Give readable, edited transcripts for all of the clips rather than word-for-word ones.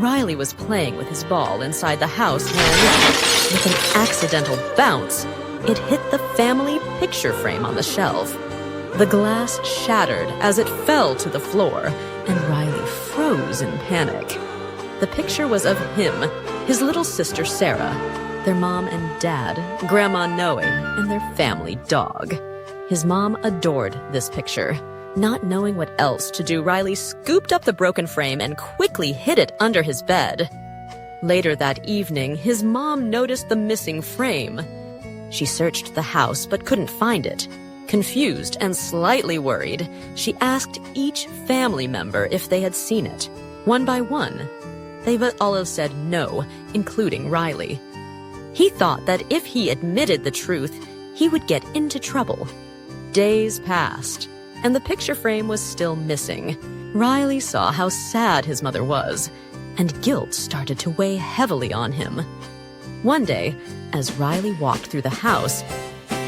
Riley was playing with his ball inside the house when, with an accidental bounce, it hit the family picture frame on the shelf. The glass shattered as it fell to the floor, and Riley froze in panic. The picture was of him, his little sister Sarah, their mom and dad, Grandma Noe, and their family dog. His mom adored this picture. Not knowing what else to do, Riley scooped up the broken frame and quickly hid it under his bed. Later that evening, his mom noticed the missing frame. She searched the house but couldn't find it. Confused and slightly worried, she asked each family member if they had seen it. One by one, they all said no, including Riley. He thought that if he admitted the truth, he would get into trouble. Days passed, and the picture frame was still missing. Riley saw how sad his mother was, and guilt started to weigh heavily on him. One day, as Riley walked through the house,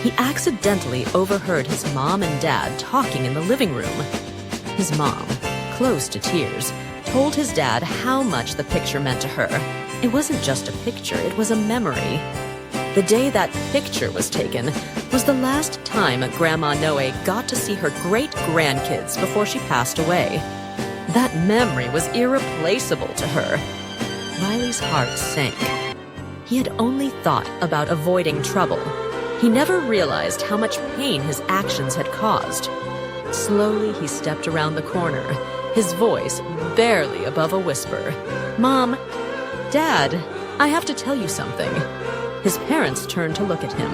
he accidentally overheard his mom and dad talking in the living room. His mom, close to tears, told his dad how much the picture meant to her. It wasn't just a picture, it was a memory. The day that picture was taken was the last time Grandma Noe got to see her great-grandkids before she passed away. That memory was irreplaceable to her. Riley's heart sank. He had only thought about avoiding trouble. He never realized how much pain his actions had caused. Slowly, he stepped around the corner, his voice barely above a whisper. "Mom, Dad, I have to tell you something." His parents turned to look at him,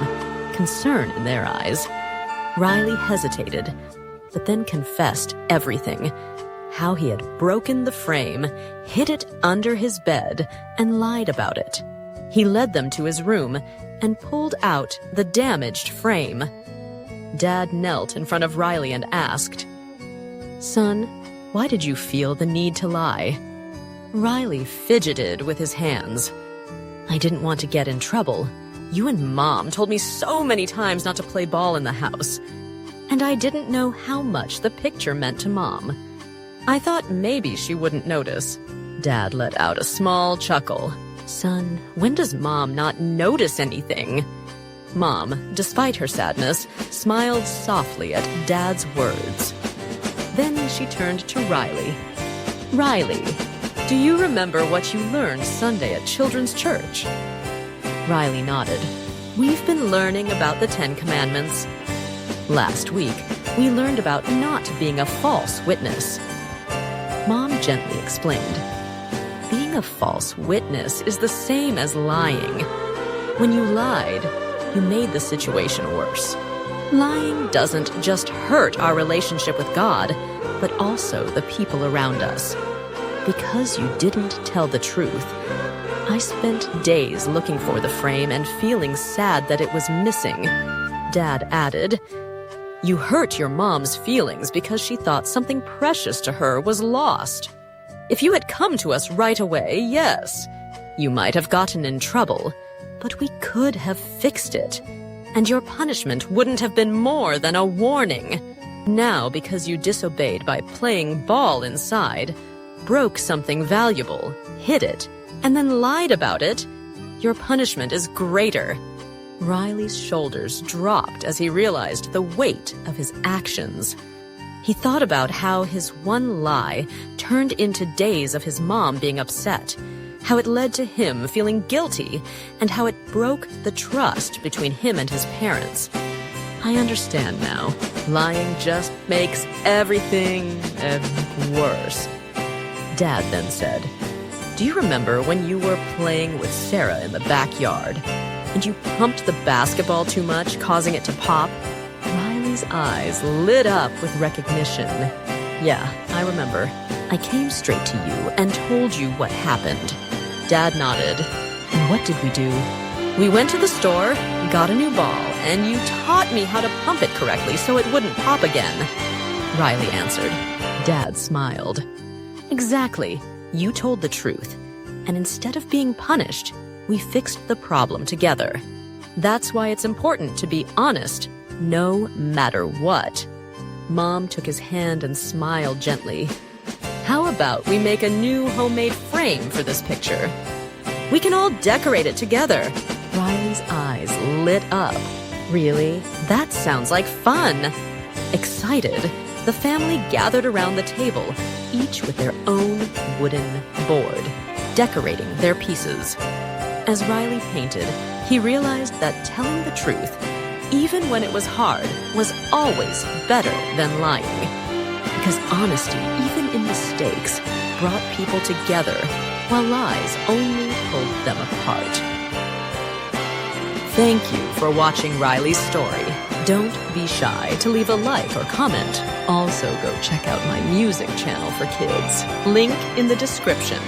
concern in their eyes. Riley hesitated, but then confessed everything. How he had broken the frame, hid it under his bed, and lied about it. He led them to his room and pulled out the damaged frame. Dad knelt in front of Riley and asked, "Son, why did you feel the need to lie?" Riley fidgeted with his hands. "I didn't want to get in trouble. You and Mom told me so many times not to play ball in the house. And I didn't know how much the picture meant to Mom. I thought maybe she wouldn't notice." Dad let out a small chuckle. "Son, when does Mom not notice anything?" Mom, despite her sadness, smiled softly at Dad's words. Then she turned to Riley. "Riley, do you remember what you learned Sunday at Children's Church?" Riley nodded. "We've been learning about the 10 Commandments. Last week, we learned about not being a false witness." Mom gently explained. Being a false witness is the same as lying. When you lied, you made the situation worse. Lying doesn't just hurt our relationship with God, but also the people around us. Because you didn't tell the truth, I spent days looking for the frame and feeling sad that it was missing. Dad added, "You hurt your mom's feelings because she thought something precious to her was lost. If you had come to us right away, yes, you might have gotten in trouble, but we could have fixed it, and your punishment wouldn't have been more than a warning. Now, because you disobeyed by playing ball inside, broke something valuable, hid it, and then lied about it, your punishment is greater." Riley's shoulders dropped as he realized the weight of his actions. He thought about how his one lie turned into days of his mom being upset, how it led to him feeling guilty, and how it broke the trust between him and his parents. "I understand now. Lying just makes everything worse." Dad then said, "Do you remember when you were playing with Sarah in the backyard, and you pumped the basketball too much, causing it to pop?" Riley's eyes lit up with recognition. "Yeah, I remember. I came straight to you and told you what happened." Dad nodded. "And what did we do?" "We went to the store, got a new ball, and you taught me how to pump it correctly so it wouldn't pop again," Riley answered. Dad smiled. "Exactly. You told the truth. And instead of being punished, we fixed the problem together. That's why it's important to be honest, no matter what." Mom took his hand and smiled gently. How about we make a new homemade frame for this picture? We can all decorate it together. Riley's eyes lit up. Really? That sounds like fun. Excited, the family gathered around the table, each with their own wooden board, decorating their pieces. As Riley painted, he realized that telling the truth, even when it was hard, was always better than lying. Because honesty, even in mistakes, brought people together, while lies only pulled them apart. Thank you for watching Riley's story. Don't be shy to leave a like or comment. Also, go check out my music channel for kids. Link in the description.